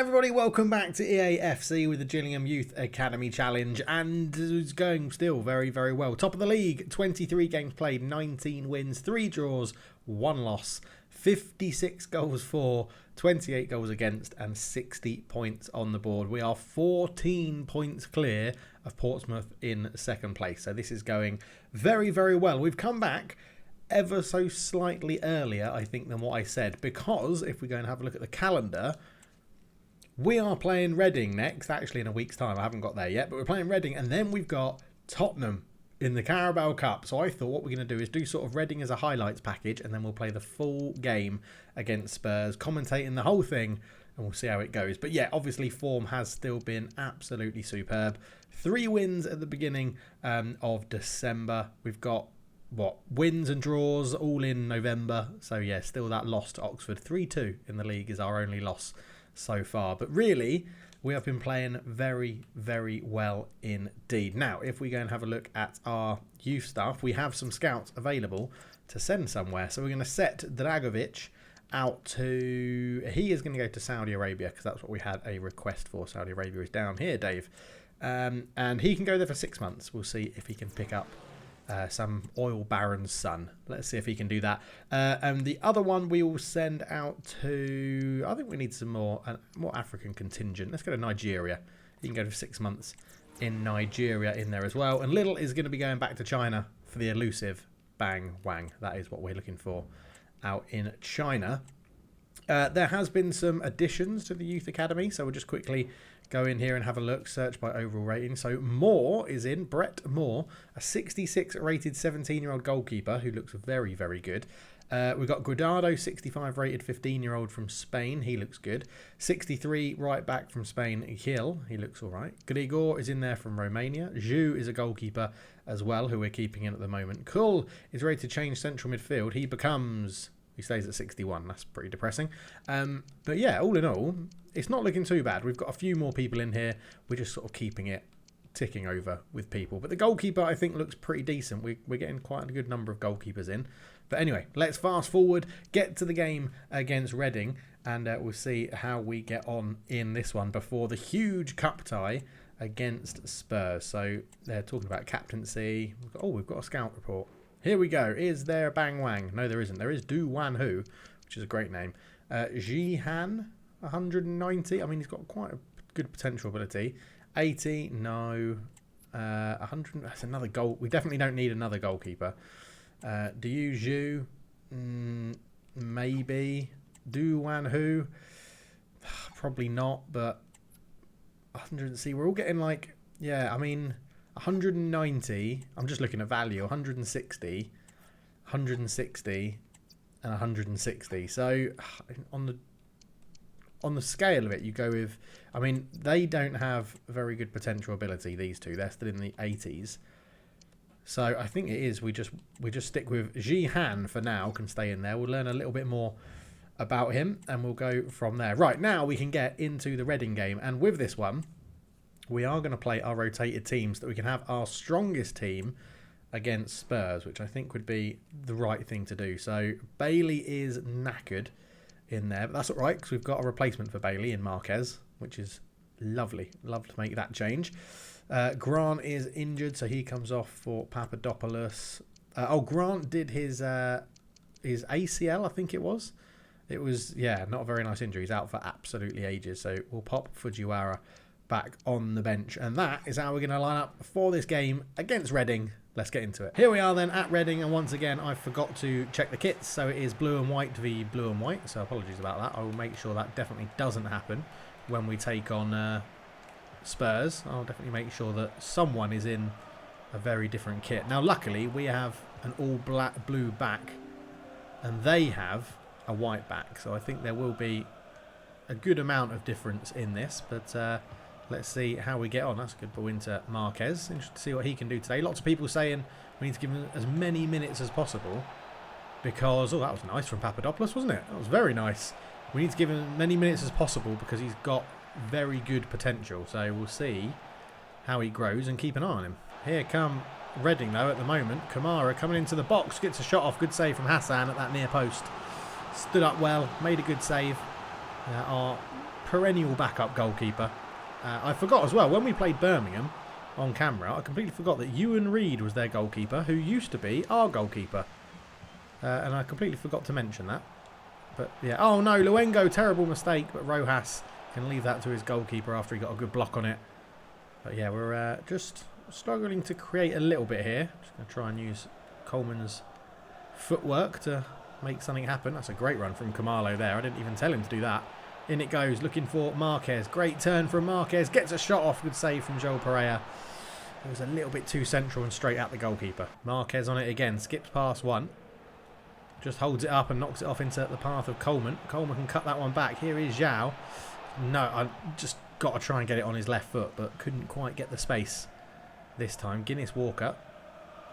Everybody, welcome back to EAFC with the Gillingham Youth Academy Challenge, and it's going still very, very well. Top of the league, 23 games played, 19 wins, 3 draws, 1 loss, 56 goals for, 28 goals against, and 60 points on the board. We are 14 points clear of Portsmouth in second place, so this is going very, very well. We've come back ever so slightly earlier, I think, than what I said, because if we go and have a look at the calendar, we are playing Reading next, actually in a week's time. I haven't got there yet, but we're playing Reading, and then we've got Tottenham in the Carabao Cup. So I thought what we're going to do is do sort of Reading as a highlights package, and then we'll play the full game against Spurs, commentating the whole thing, and we'll see how it goes. But yeah, obviously form has still been absolutely superb. 3 wins at the beginning of December. We've got wins and draws all in November. So yeah, still that loss to Oxford. 3-2 in the league is our only loss so far, but really we have been playing very, very well indeed. Now, if we go and have a look at our youth stuff, we have some scouts available to send somewhere. So we're going to set Dragovic out to, he is going to go to Saudi Arabia because that's what we had a request for. Saudi Arabia is down here, Dave, and he can go there for 6 months. We'll see if he can pick up some oil baron's son. Let's see if he can do that. And the other one we will send out to, I think we need some more African contingent. Let's go to Nigeria. He can go for 6 months in Nigeria in there as well. And Little is going to be going back to China for the elusive Bang Wang. That is what we're looking for out in China. There has been some additions to the Youth Academy, so we'll just quickly go in here and have a look, search by overall rating. So Moore is in, Brett Moore, a 66 rated 17-year-old goalkeeper who looks very, very good. We've got Guardado, 65 rated 15-year-old from Spain. He looks good. 63 right back from Spain, Gil. He looks all right. Grigor is in there from Romania. Zhu is a goalkeeper as well, who we're keeping in at the moment. Kull is ready to change central midfield. He stays at 61. That's pretty depressing. But yeah, all in all, it's not looking too bad. We've got a few more people in here. We're just sort of keeping it ticking over with people. But the goalkeeper, I think, looks pretty decent. We're getting quite a good number of goalkeepers in. But anyway, let's fast forward, get to the game against Reading, and we'll see how we get on in this one before the huge cup tie against Spurs. So they're talking about captaincy. We've got a scout report. Here we go. Is there Bang Wang? No, there isn't. There is Du Wan Hu, which is a great name. Jihan, 190. I mean, he's got quite a good potential ability. 80, no. 100, that's another goal. We definitely don't need another goalkeeper. Diu Zhu, maybe. Du Wan Hu, probably not, but 100, see, we're all getting like, yeah, I mean, 190, I'm just looking at value, 160, 160, and 160. So on the scale of it, you go with, I mean, they don't have very good potential ability, these two. They're still in the 80s. So I think it is, we just stick with Jihan for now, can stay in there. We'll learn a little bit more about him, and we'll go from there. Right, now we can get into the Reading game, and with this one, we are going to play our rotated teams so that we can have our strongest team against Spurs, which I think would be the right thing to do. So Bailey is knackered in there, but that's all right because we've got a replacement for Bailey in Marquez, which is lovely. Love to make that change. Grant is injured, so he comes off for Papadopoulos. Grant did his ACL, I think it was. It was, yeah, not a very nice injury. He's out for absolutely ages, so we'll pop Fujiwara back on the bench, and that is how we're going to line up for this game against Reading. Let's get into it. Here we are then at Reading, and once again I forgot to check the kits, so it is blue and white v blue and white, so apologies about that. I will make sure that definitely doesn't happen when we take on Spurs. I'll definitely make sure that someone is in a very different kit. Now luckily we have an all black blue back and they have a white back, so I think there will be a good amount of difference in this, but let's see how we get on. That's a good ball into Marquez. Interesting to see what he can do today. Lots of people saying we need to give him as many minutes as possible because, that was nice from Papadopoulos, wasn't it? That was very nice. We need to give him as many minutes as possible because he's got very good potential. So we'll see how he grows and keep an eye on him. Here come Reading, though, at the moment. Kamara coming into the box. Gets a shot off. Good save from Hassan at that near post. Stood up well. Made a good save. Our perennial backup goalkeeper. I forgot as well, when we played Birmingham on camera, I completely forgot that Ewan Reid was their goalkeeper, who used to be our goalkeeper. And I completely forgot to mention that. But yeah, oh no, Luengo, terrible mistake, but Rojas can leave that to his goalkeeper after he got a good block on it. But yeah, we're just struggling to create a little bit here. Just going to try and use Coleman's footwork to make something happen. That's a great run from Kamalo there. I didn't even tell him to do that. In it goes, looking for Marquez. Great turn from Marquez. Gets a shot off. Good save from Joel Pereira. It was a little bit too central and straight at the goalkeeper. Marquez on it again. Skips past one. Just holds it up and knocks it off into the path of Coleman. Coleman can cut that one back. Here is Zhao. No, I just got to try and get it on his left foot, but couldn't quite get the space this time. Guinness Walker,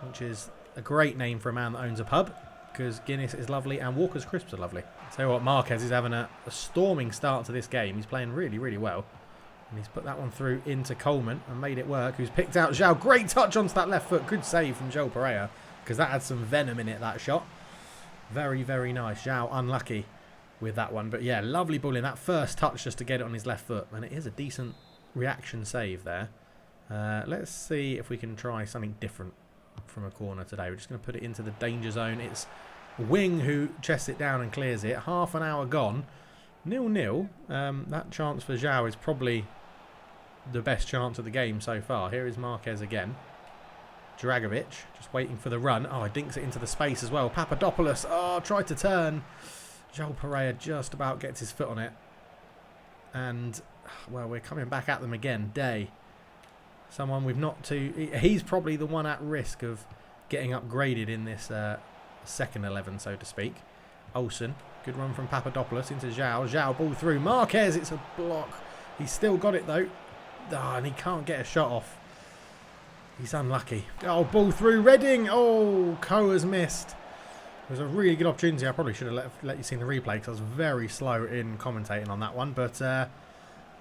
which is a great name for a man that owns a pub, because Guinness is lovely and Walker's crisps are lovely. So what, Marquez is having a storming start to this game. He's playing really, really well. And he's put that one through into Coleman and made it work. Who's picked out Zhao. Great touch onto that left foot. Good save from Joel Pereira, because that had some venom in it, that shot. Very, very nice. Zhao unlucky with that one. But yeah, lovely ball in. That first touch just to get it on his left foot. And it is a decent reaction save there. Let's see if we can try something different from a corner today. We're just going to put it into the danger zone. It's Wing who chests it down and clears it. Half an hour gone. 0-0. That chance for Zhao is probably the best chance of the game so far. Here is Marquez again. Dragovic just waiting for the run. Oh, he dinks it into the space as well. Papadopoulos, oh, tried to turn. Joel Pereira just about gets his foot on it. And, well, we're coming back at them again. Day. Someone we've not too... He's probably the one at risk of getting upgraded in this second 11, so to speak. Olsen. Good run from Papadopoulos into Zhao. Zhao ball through. Marquez, it's a block. He's still got it, though. Oh, and he can't get a shot off. He's unlucky. Oh, ball through. Reading. Oh, Ko has missed. It was a really good opportunity. I probably should have let you see the replay because I was very slow in commentating on that one. But,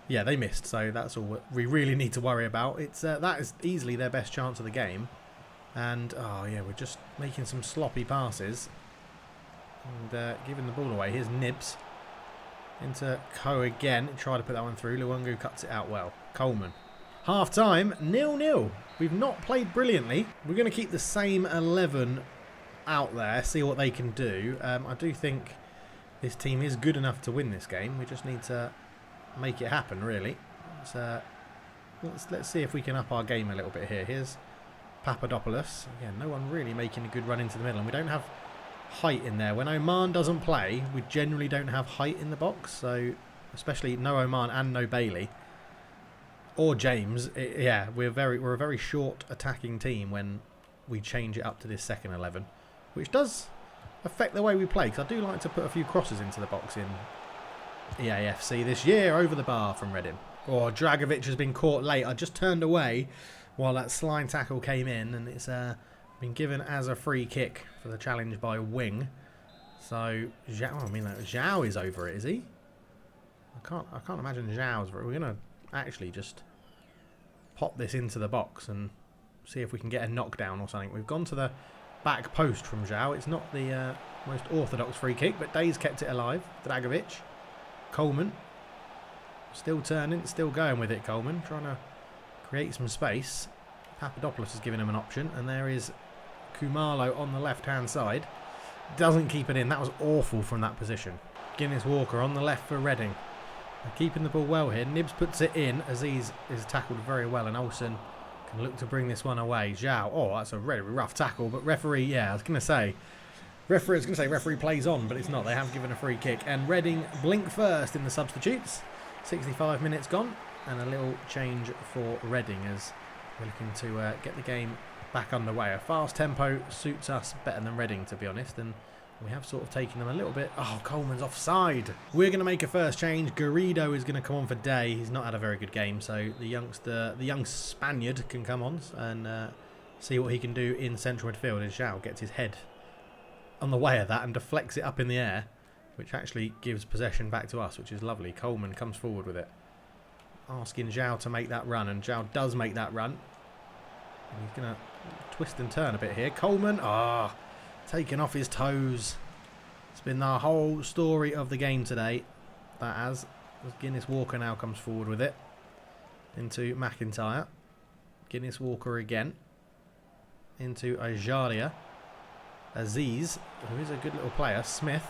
yeah, they missed. So that's all we really need to worry about. It's that is easily their best chance of the game. And, oh, yeah, we're just making some sloppy passes. And giving the ball away. Here's Nibs. Into Ko again. Try to put that one through. Luongo cuts it out well. Coleman. Half time, 0-0. We've not played brilliantly. We're going to keep the same 11 out there, see what they can do. I do think this team is good enough to win this game. We just need to make it happen, really. So, let's see if we can up our game a little bit here. Here's Papadopoulos. Again, no one really making a good run into the middle. And we don't have height in there. When Oman doesn't play, we generally don't have height in the box. So, especially no Oman and no Bailey. Or James, yeah, we're a very short attacking team when we change it up to this second 11, which does affect the way we play. Because I do like to put a few crosses into the box in EAFC this year over the bar from Reading. Oh, Dragovic has been caught late. I just turned away while that slime tackle came in, and it's been given as a free kick for the challenge by Wing. So Zhao, Zhao is over it, is he? I can't imagine Zhao's. We're gonna actually just pop this into the box and see if we can get a knockdown or something. We've gone to the back post from Zhao. It's not the most orthodox free kick, but Day's kept it alive. Dragovic. Coleman. Still turning, still going with it, Coleman. Trying to create some space. Papadopoulos has given him an option, and there is Kumalo on the left-hand side. Doesn't keep it in. That was awful from that position. Guinness Walker on the left for Reading. Keeping the ball well here. Nibs puts it in. Aziz is tackled very well, and Olsen can look to bring this one away. Zhao. Oh, that's a really rough tackle, but referee, yeah, I was going to say referee plays on, but it's not. They have given a free kick, and Reading blink first in the substitutes. 65 minutes gone, and a little change for Reading as we're looking to get the game back underway. A fast tempo suits us better than Reading, to be honest, and we have sort of taken them a little bit. Oh, Coleman's offside. We're going to make a first change. Garrido is going to come on for Day. He's not had a very good game, so the young Spaniard can come on and see what he can do in central midfield. And Zhao gets his head on the way of that and deflects it up in the air, which actually gives possession back to us, which is lovely. Coleman comes forward with it, asking Zhao to make that run, and Zhao does make that run. And he's going to twist and turn a bit here. Coleman, taken off his toes. It's been the whole story of the game today. That has. Guinness Walker now comes forward with it. Into McIntyre. Guinness Walker again. Into Ajaria. Aziz, who is a good little player. Smith.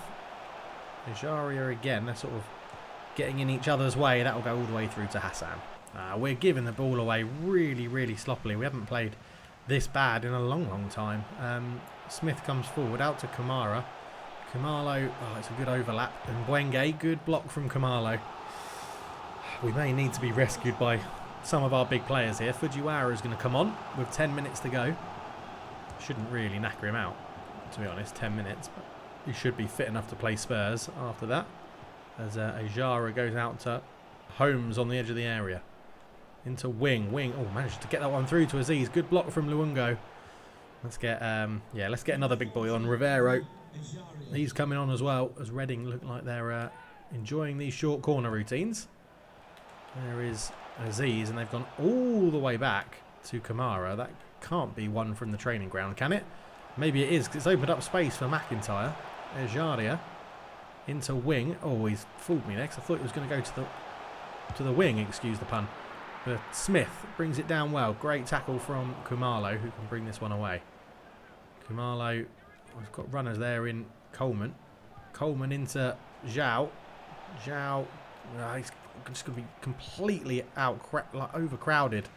Ajaria again. They're sort of getting in each other's way. That will go all the way through to Hassan. We're giving the ball away really, really sloppily. We haven't played this bad in a long, long time. Smith comes forward out to Kamara. Kamalo, oh, it's a good overlap. And Bwenge, good block from Kamalo. We may need to be rescued by some of our big players here. Fujiwara is going to come on with 10 minutes to go. Shouldn't really knacker him out, to be honest, 10 minutes. But he should be fit enough to play Spurs after that. As Ajara goes out to Holmes on the edge of the area. Into Wing. Oh, managed to get that one through to Aziz. Good block from Luongo. Let's get let's get another big boy on. Rivero. He's coming on as well, as Reading look like they're enjoying these short corner routines. There is Aziz, and they've gone all the way back to Kamara. That can't be one from the training ground, can it? Maybe it is, because it's opened up space for McIntyre. Ejaria into Wing. Oh, he's fooled me there, because I thought he was going to go to the wing, excuse the pun. But Smith brings it down well. Great tackle from Kumalo, who can bring this one away. Kumalo, we've got runners there in Coleman. Coleman into Zhao. Zhao, he's just going to be completely overcrowded.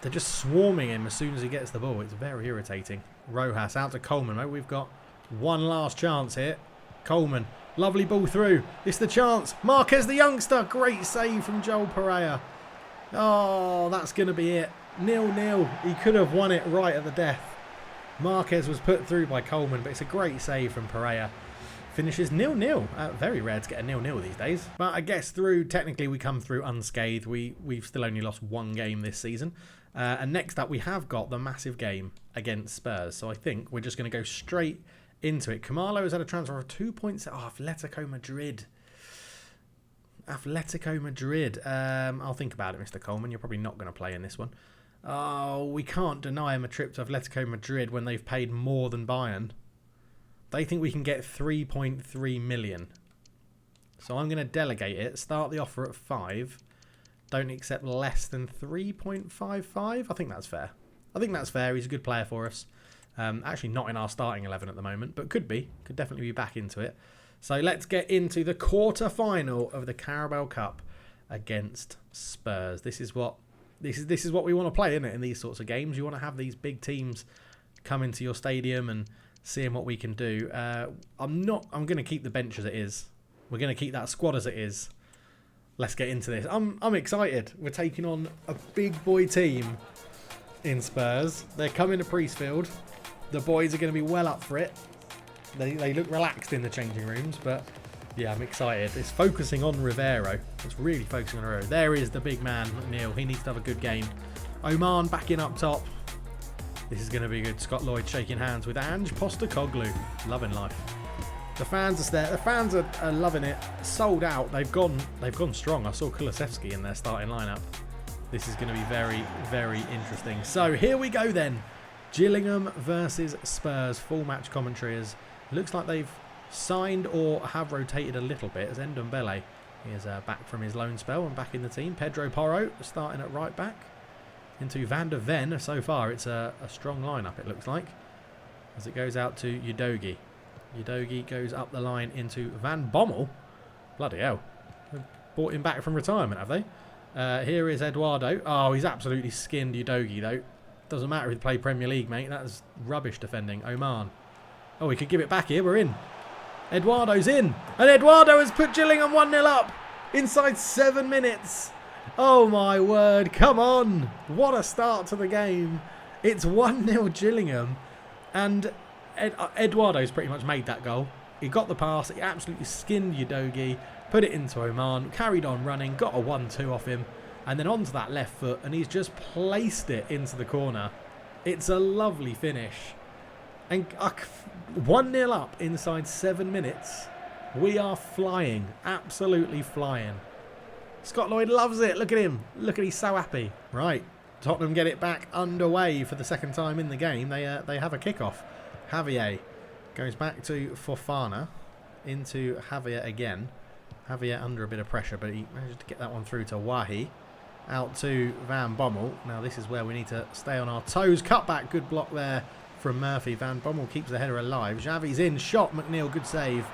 They're just swarming him as soon as he gets the ball. It's very irritating. Rojas out to Coleman. Mate. We've got one last chance here. Coleman, lovely ball through. It's the chance. Marquez the youngster. Great save from Joel Pereira. Oh, that's going to be it. 0-0. He could have won it right at the death. Marquez was put through by Coleman, but it's a great save from Pereira. Finishes 0-0. Very rare to get a 0-0 these days. But I guess technically we come through unscathed. We've still only lost one game this season. And next up we have got the massive game against Spurs. So I think we're just going to go straight into it. Kamalo has had a transfer of 2 points. Oh, Atletico Madrid. Atletico Madrid. I'll think about it, Mr. Coleman. You're probably not going to play in this one. Oh, we can't deny him a trip to Atletico Madrid when they've paid more than Bayern. They think we can get 3.3 million. So I'm going to delegate it. Start the offer at 5. Don't accept less than 3.55. I think that's fair. He's a good player for us. Actually not in our starting 11 at the moment, but could be. Could definitely be back into it. So let's get into the quarter-final of the Carabao Cup against Spurs. This is what we want to play, isn't it? In these sorts of games, you want to have these big teams come into your stadium and seeing what we can do. I'm going to keep the bench as it is. We're going to keep that squad as it is. Let's get into this. I'm excited. We're taking on a big boy team in Spurs. They're coming to Priestfield. The boys are going to be well up for it. They look relaxed in the changing rooms, but yeah, I'm excited. It's focusing on Rivero. It's really focusing on Rivero. There is the big man, McNeil. He needs to have a good game. Oman backing up top. This is going to be good. Scott Lloyd shaking hands with Ange Postecoglou. Loving life. The fans are there. The fans are loving it. Sold out. They've gone strong. I saw Kulusevski in their starting lineup. This is going to be very, very interesting. So here we go then. Gillingham versus Spurs. Full match commentary. Looks like they've signed or have rotated a little bit as Ndombele is back from his loan spell and back in the team. Pedro Porro starting at right back. Into Van der Ven. So far it's a strong lineup, it looks like. As it goes out to Udogie. Udogie goes up the line into Van Bommel. Bloody hell. They've brought him back from retirement, have they? Here is Eduardo. Oh, he's absolutely skinned Udogie, though. Doesn't matter if you play Premier League, mate. That's rubbish defending. Oman. Oh, we could give it back here. We're in. Eduardo's in. And Eduardo has put Gillingham 1-0 up inside 7 minutes. Oh, my word. Come on. What a start to the game. It's 1-0 Gillingham. And Eduardo's pretty much made that goal. He got the pass. He absolutely skinned Udogie. Put it into Oman. Carried on running. Got a 1-2 off him. And then onto that left foot. And he's just placed it into the corner. It's a lovely finish. And 1-0 up inside 7 minutes. We are flying. Absolutely flying. Scott Lloyd loves it. Look at him. Look at he's so happy. Right. Tottenham get it back underway for the second time in the game. They have a kickoff. Javier goes back to Fofana. Into Javier again. Javier under a bit of pressure, but he managed to get that one through to Wahi. Out to Van Bommel. Now this is where we need to stay on our toes. Cut back, good block there from Murphy. Van Bommel keeps the header alive. Xavi's in, shot, McNeil, good save.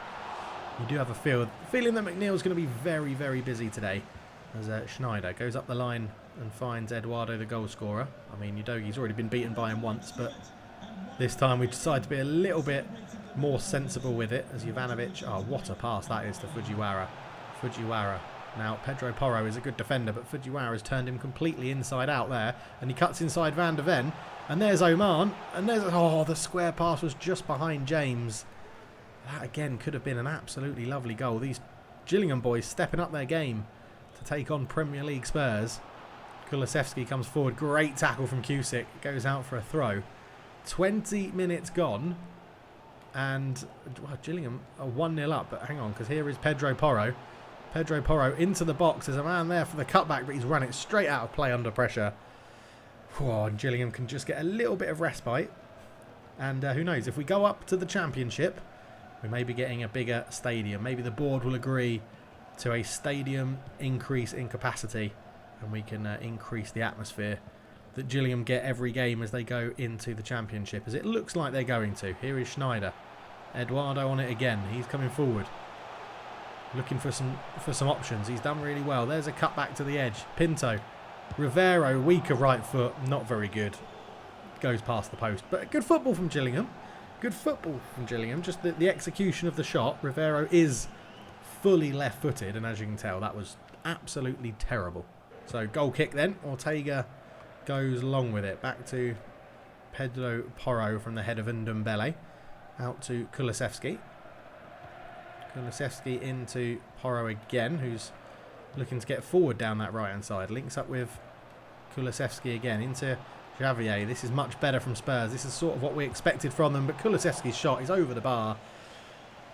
You do have a feeling that McNeil's going to be very, very busy today. As Schneider goes up the line and finds Eduardo, the goal scorer. I mean, Udogi's already been beaten by him once, but this time we decide to be a little bit more sensible with it. As Jovanovic, oh, what a pass that is to Fujiwara. Now, Pedro Porro is a good defender, but Fujiwara has turned him completely inside out there, and he cuts inside Van de Ven, and there's Oman, and there's, oh, the square pass was just behind James. That again could have been an absolutely lovely goal. These Gillingham boys stepping up their game to take on Premier League Spurs. Kulusevski comes forward, great tackle from Cusick, goes out for a throw. 20 minutes gone, and well, Gillingham are 1-0 up, but hang on, because here is Pedro Porro. Pedro Porro into the box. There's a man there for the cutback, but he's run it straight out of play under pressure. Oh, and Gillingham can just get a little bit of respite. And who knows, if we go up to the Championship, we may be getting a bigger stadium. Maybe the board will agree to a stadium increase in capacity, and we can increase the atmosphere that Gillingham get every game as they go into the Championship, as it looks like they're going to. Here is Schneider. Eduardo on it again. He's coming forward, looking for some options. He's done really well. There's a cut back to the edge. Pinto. Rivero, weaker right foot. Not very good. Goes past the post. But good football from Gillingham. Good football from Gillingham. Just the execution of the shot. Rivero is fully left-footed, and as you can tell, that was absolutely terrible. So goal kick then. Ortega goes along with it. Back to Pedro Porro from the head of Ndombele. Out to Kulusevski. Kulusevski into Porro again, who's looking to get forward down that right-hand side. Links up with Kulusevski again into Xavier. This is much better from Spurs. This is sort of what we expected from them, but Kulusevski's shot is over the bar.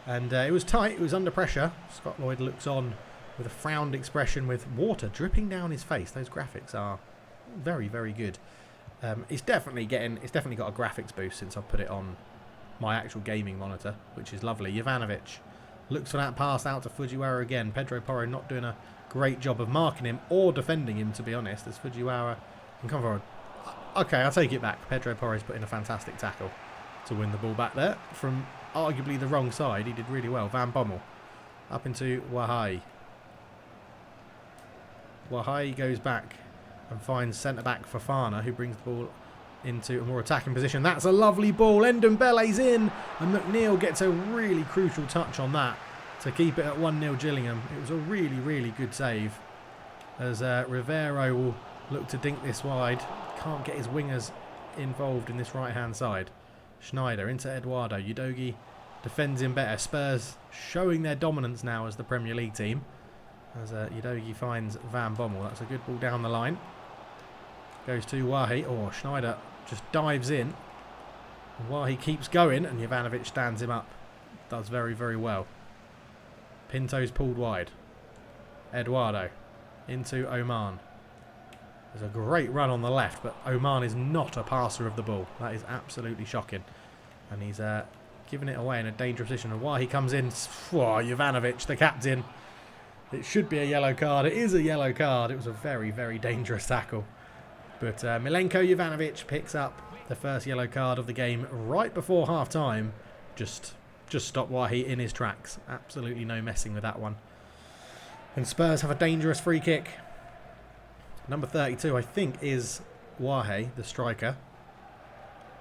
And it was tight. It was under pressure. Scott Lloyd looks on with a frowned expression with water dripping down his face. Those graphics are very, very good. It's definitely got a graphics boost since I've put it on my actual gaming monitor, which is lovely. Jovanovic looks for that pass out to Fujiwara again. Pedro Porro not doing a great job of marking him or defending him, to be honest, as Fujiwara can come forward. Okay, I'll take it back. Pedro Porro's put in a fantastic tackle to win the ball back there from arguably the wrong side. He did really well. Van Bommel up into Wahai. Wahai goes back and finds centre-back Fofana, who brings the ball into a more attacking position. That's a lovely ball. Ndombele's in, and McNeil gets a really crucial touch on that to keep it at 1-0 Gillingham. It was a really, really good save, as Rivero will look to dink this wide. Can't get his wingers involved in this right-hand side. Schneider into Eduardo. Udogi defends him better. Spurs showing their dominance now as the Premier League team, as Udogi finds Van Bommel. That's a good ball down the line. Goes to Wahi. Oh, Schneider just dives in. Wahi keeps going, and Jovanovic stands him up. Does very, very well. Pinto's pulled wide. Eduardo into Oman. There's a great run on the left, but Oman is not a passer of the ball. That is absolutely shocking. And he's giving it away in a dangerous position. And Wahi comes in. Oh, Jovanovic, the captain. It should be a yellow card. It is a yellow card. It was a very, very dangerous tackle. But Milenko Jovanovic picks up the first yellow card of the game right before half-time. Just stop Wahi in his tracks. Absolutely no messing with that one. And Spurs have a dangerous free kick. Number 32, I think, is Wahi, the striker.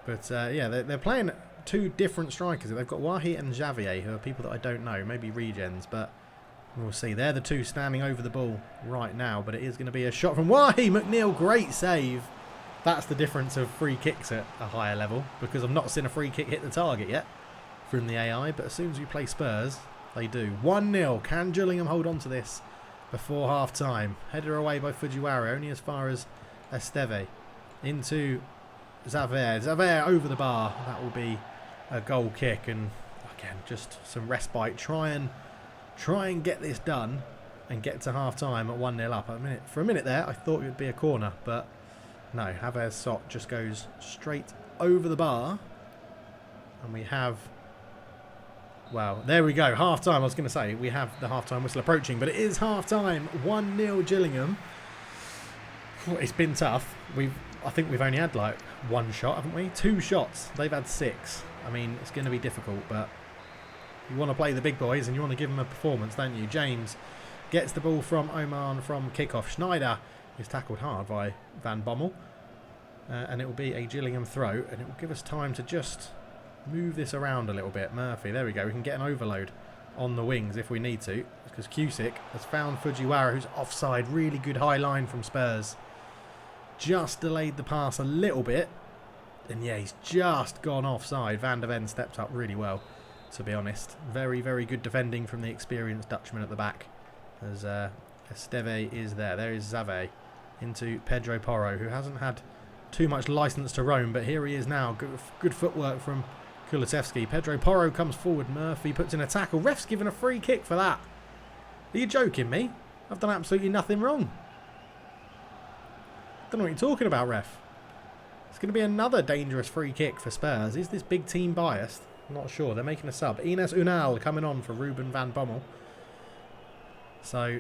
But yeah, they're playing two different strikers. They've got Wahi and Xavier, who are people that I don't know, maybe regens, but we'll see. They're the two standing over the ball right now, but it is going to be a shot from Wahi. McNeil, great save. That's the difference of free kicks at a higher level, because I've not seen a free kick hit the target yet from the AI, but as soon as we play Spurs, they do. 1-0. Can Gillingham hold on to this before half-time? Header away by Fujiwara, only as far as Esteve. Into Xavier. Xavier over the bar. That will be a goal kick, and again, just some respite. Try and get this done and get to half-time at 1-0 up. For a minute there, I thought it would be a corner, but no. Javier Sot just goes straight over the bar, and we have Well, there we go. Half-time. I was going to say, we have the half-time whistle approaching, but it is half-time. 1-0 Gillingham. It's been tough. I think we've only had like one shot, haven't we? 2 shots. They've had 6. I mean, it's going to be difficult, but you want to play the big boys and you want to give them a performance, don't you? James gets the ball from Oman from kickoff. Schneider is tackled hard by Van Bommel. And it will be a Gillingham throw, and it will give us time to just move this around a little bit. Murphy, there we go. We can get an overload on the wings if we need to, because Cusick has found Fujiwara, who's offside. Really good high line from Spurs. Just delayed the pass a little bit, and yeah, he's just gone offside. Van der Ven stepped up really well, to be honest. Very, very good defending from the experienced Dutchman at the back, as Esteve is there. There is Zave into Pedro Porro, who hasn't had too much license to roam, but here he is now. Good footwork from Kulusevski. Pedro Porro comes forward. Murphy puts in a tackle. Ref's given a free kick for that. Are you joking me? I've done absolutely nothing wrong. Don't know what you're talking about, ref. It's going to be another dangerous free kick for Spurs. Is this big team biased? I'm not sure. They're making a sub. Ines Unal coming on for Ruben Van Bommel. So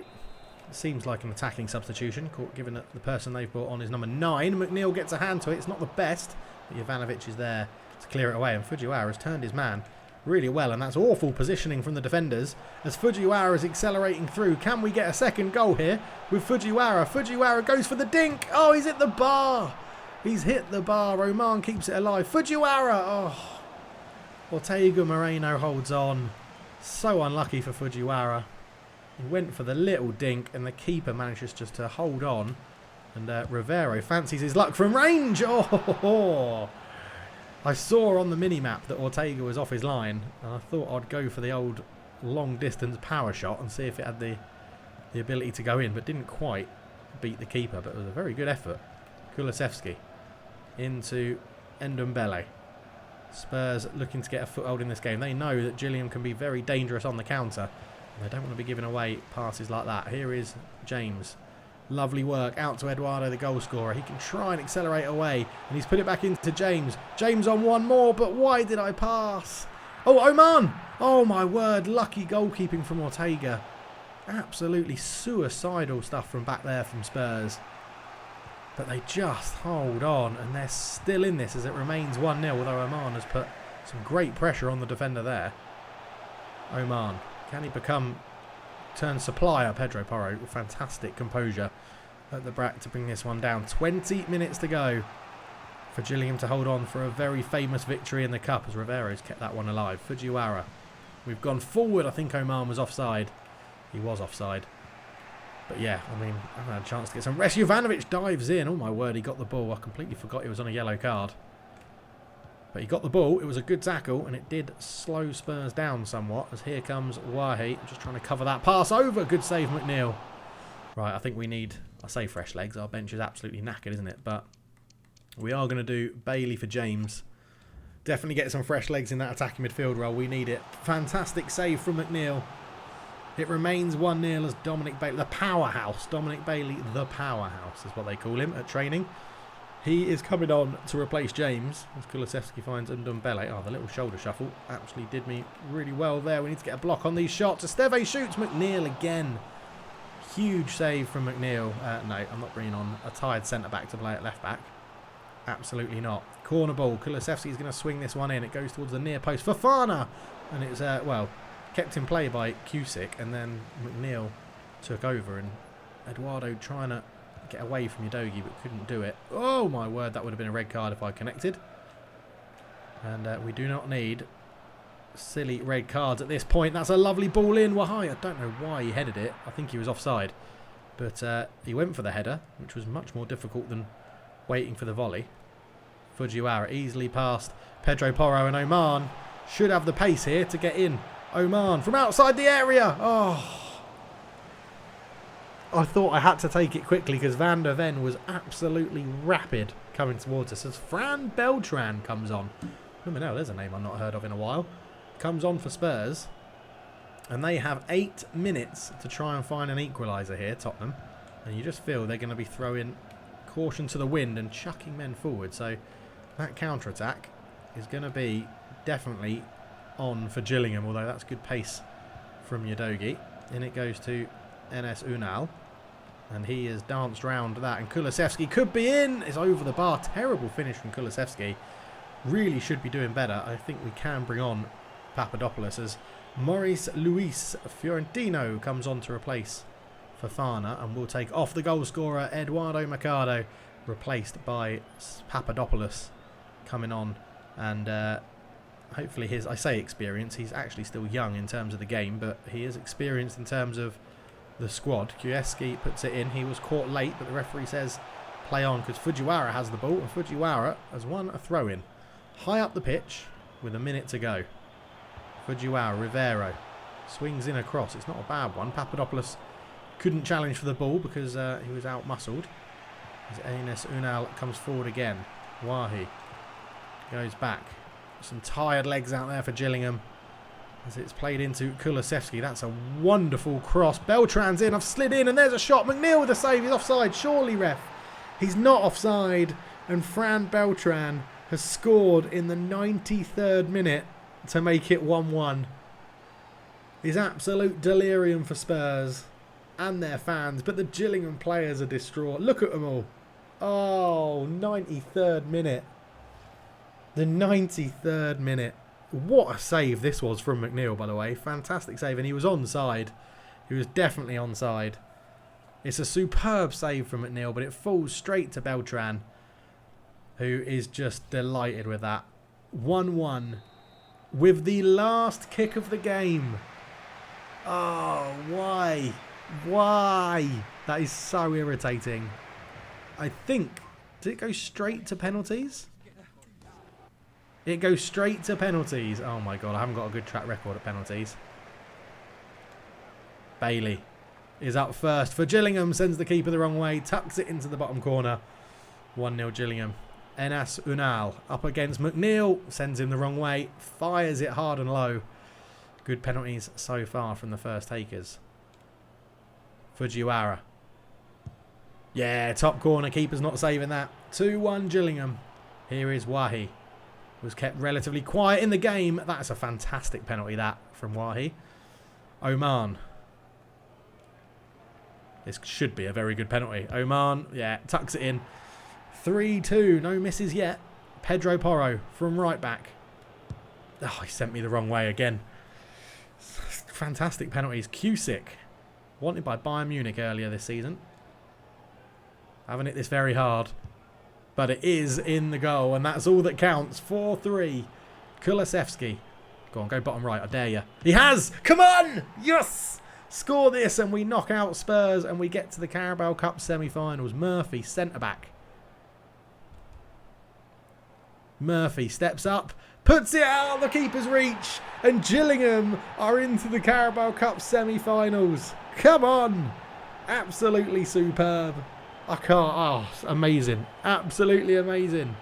seems like an attacking substitution, given that the person they've brought on is number 9. McNeil gets a hand to it. It's not the best, but Jovanovic is there to clear it away, and Fujiwara has turned his man really well, and that's awful positioning from the defenders as Fujiwara is accelerating through. Can we get a second goal here with Fujiwara? Fujiwara goes for the dink. Oh, he's hit the bar. He's hit the bar. Oman keeps it alive. Fujiwara. Oh, Ortega Moreno holds on. So unlucky for Fujiwara. He went for the little dink, and the keeper manages just to hold on. And Rivero fancies his luck from range. Oh, I saw on the mini-map that Ortega was off his line, and I thought I'd go for the old long-distance power shot and see if it had the ability to go in, but didn't quite beat the keeper. But it was a very good effort. Kulusevski into Ndombele. Spurs looking to get a foothold in this game. They know that Gillingham can be very dangerous on the counter. They don't want to be giving away passes like that. Here is James. Lovely work out to Eduardo, the goal scorer. He can try and accelerate away, and he's put it back into James. James on one more, but why did I pass? Oh, Oman! Oh, my word. Lucky goalkeeping from Ortega. Absolutely suicidal stuff from back there from Spurs. But they just hold on, and they're still in this as it remains 1-0, although Oman has put some great pressure on the defender there. Oman. Can he turn supplier? Pedro Porro, fantastic composure at the back to bring this one down. 20 minutes to go for Gillingham to hold on for a very famous victory in the Cup, as Rivero's kept that one alive. Fujiwara. We've gone forward. I think Oman was offside. He was offside. But yeah, I mean, I haven't had a chance to get some rest. Jovanovic dives in. Oh my word, he got the ball. I completely forgot he was on a yellow card. But he got the ball. It was a good tackle, and it did slow Spurs down somewhat, as here comes Wahi, just trying to cover that pass over. Good save, McNeil. Right, I think we need, I say fresh legs. Our bench is absolutely knackered, isn't it? But we are going to do Bailey for James. Definitely get some fresh legs in that attacking midfield role. We need it. Fantastic save from McNeil. It remains 1-0 as Dominic Bailey, the powerhouse. Dominic Bailey, the powerhouse is what they call him at training. He is coming on to replace James as Kulusevski finds Ndombele. Oh, the little shoulder shuffle actually did me really well there. We need to get a block on these shots. Esteve shoots. McNeil again. Huge save from McNeil. No, I'm not bringing on a tired centre-back to play at left-back. Absolutely not. Corner ball. Kulusevski is going to swing this one in. It goes towards the near post. Fofana! And it's, well, kept in play by Cusick. And then McNeil took over. And Eduardo trying to get away from Udogie, but couldn't do it. Oh my word, that would have been a red card if I connected. And we do not need silly red cards at this point. That's a lovely ball in. Wahai, I don't know why he headed it. I think he was offside. But he went for the header, which was much more difficult than waiting for the volley. Fujiwara easily past Pedro Porro, and Oman should have the pace here to get in. Oman from outside the area. Oh, I thought I had to take it quickly because Van der Ven was absolutely rapid coming towards us as Fran Beltran comes on. Remember now, there's a name I've not heard of in a while. Comes on for Spurs. And they have 8 minutes to try and find an equaliser here, Tottenham. And you just feel they're going to be throwing caution to the wind and chucking men forward. So that counter-attack is going to be definitely on for Gillingham, although that's good pace from Udogie. In it goes to Enes Unal. And he has danced round that. And Kulusevski could be in. It's over the bar. Terrible finish from Kulusevski. Really should be doing better. I think we can bring on Papadopoulos as Maurice Luis Fiorentino comes on to replace Fofana. And we'll take off the goal scorer, Eduardo Mercado, replaced by Papadopoulos coming on. And hopefully his, I say experience, he's actually still young in terms of the game, but he is experienced in terms of the squad. Kueski puts it in. He was caught late, but the referee says play on because Fujiwara has the ball, and Fujiwara has won a throw-in. High up the pitch with a minute to go. Fujiwara, Rivero swings in across. It's not a bad one. Papadopoulos couldn't challenge for the ball because he was out-muscled. As Enes Unal comes forward again. Wahi goes back. Some tired legs out there for Gillingham as it's played into Kulusevski. That's a wonderful cross. Beltran's in. I've slid in and there's a shot. McNeil with a save. He's offside. Surely, ref. He's not offside. And Fran Beltran has scored in the 93rd minute to make it 1-1. It's absolute delirium for Spurs and their fans. But the Gillingham players are distraught. Look at them all. Oh, 93rd minute. The 93rd minute. What a save this was from McNeil, by the way. Fantastic save. And he was onside. He was definitely onside. It's a superb save from McNeil, but it falls straight to Beltran, who is just delighted with that. 1-1 with the last kick of the game. Oh, why? Why? That is so irritating. I think... Did it go straight to penalties? It goes straight to penalties. Oh my god, I haven't got a good track record at penalties. Bailey is up first for Gillingham. Sends the keeper the wrong way. Tucks it into the bottom corner. 1-0 Gillingham. Enes Unal up against McNeil. Sends him the wrong way. Fires it hard and low. Good penalties so far from the first takers. Fujiwara. Yeah, top corner. Keeper's not saving that. 2-1 Gillingham. Here is Wahi. Was kept relatively quiet in the game. That's a fantastic penalty, that, from Wahi. Oman. This should be a very good penalty. Oman, yeah, tucks it in. 3-2. No misses yet. Pedro Porro from right back. Oh, he sent me the wrong way again. Fantastic penalties. Cusick. Wanted by Bayern Munich earlier this season. Haven't hit this very hard. But it is in the goal, and that's all that counts. 4-3. Kulusevski. Go on, go bottom right, I dare you. He has! Come on! Yes! Score this, and we knock out Spurs, and we get to the Carabao Cup semi-finals. Murphy, centre-back. Murphy steps up, puts it out of the keeper's reach, and Gillingham are into the Carabao Cup semi-finals. Come on! Absolutely superb. I can't. Oh, amazing. Absolutely amazing.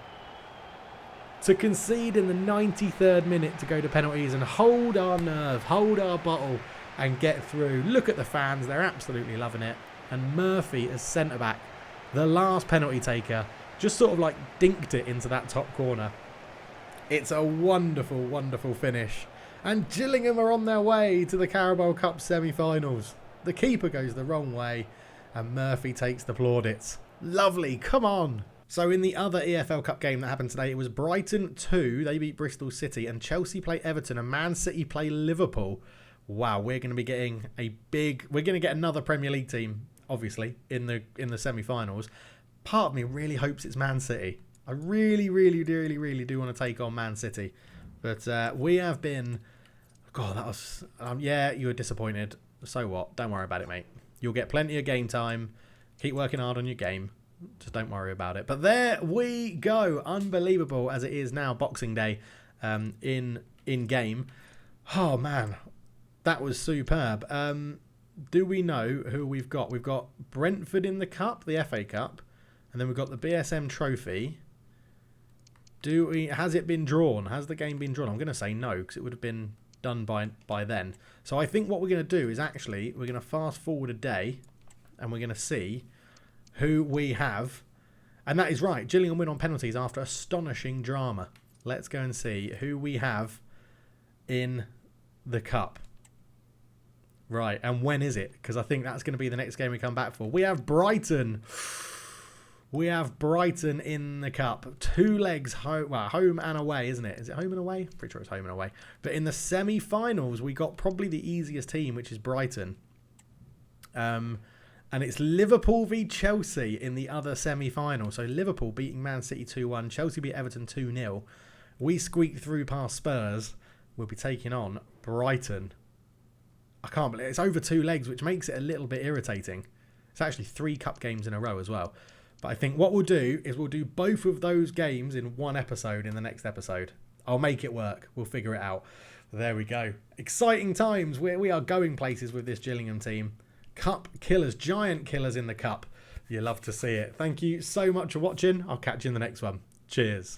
To concede in the 93rd minute to go to penalties and hold our nerve, hold our bottle and get through. Look at the fans. They're absolutely loving it. And Murphy as centre-back, the last penalty taker, just sort of like dinked it into that top corner. It's a wonderful, wonderful finish. And Gillingham are on their way to the Carabao Cup semi-finals. The keeper goes the wrong way. And Murphy takes the plaudits. Lovely, come on. So in the other EFL Cup game that happened today, it was Brighton 2. They beat Bristol City. And Chelsea play Everton and Man City play Liverpool. Wow, we're going to be getting a big... We're going to get another Premier League team, obviously, in the semi-finals. Part of me really hopes it's Man City. I really, really, really, really do want to take on Man City. But we have been... God, that was... yeah, you were disappointed. So what? Don't worry about it, mate. You'll get plenty of game time. Keep working hard on your game. Just don't worry about it. But there we go. Unbelievable as it is now, Boxing Day in game. Oh, man. That was superb. Do we know who we've got? We've got Brentford in the Cup, the FA Cup. And then we've got the BSM Trophy. Has it been drawn? Has the game been drawn? I'm going to say no, because it would have been done by then. So I think what we're going to do is actually we're going to fast forward a day and we're going to see who we have. And that is right. Gillingham win on penalties after astonishing drama. Let's go and see who we have in the cup. Right, and when is it? Because I think that's going to be the next game we come back for. We have Brighton. We have Brighton in the cup. 2 legs, home and away, isn't it? Is it home and away? Pretty sure it's home and away. But in the semi-finals, we got probably the easiest team, which is Brighton. And it's Liverpool v Chelsea in the other semi-final. So Liverpool beating Man City 2-1. Chelsea beat Everton 2-0. We squeaked through past Spurs. We'll be taking on Brighton. I can't believe it. It's over 2 legs, which makes it a little bit irritating. It's actually 3 cup games in a row as well. But I think what we'll do is we'll do both of those games in one episode in the next episode. I'll make it work. We'll figure it out. There we go. Exciting times. We are going places with this Gillingham team. Cup killers, giant killers in the cup. You love to see it. Thank you so much for watching. I'll catch you in the next one. Cheers.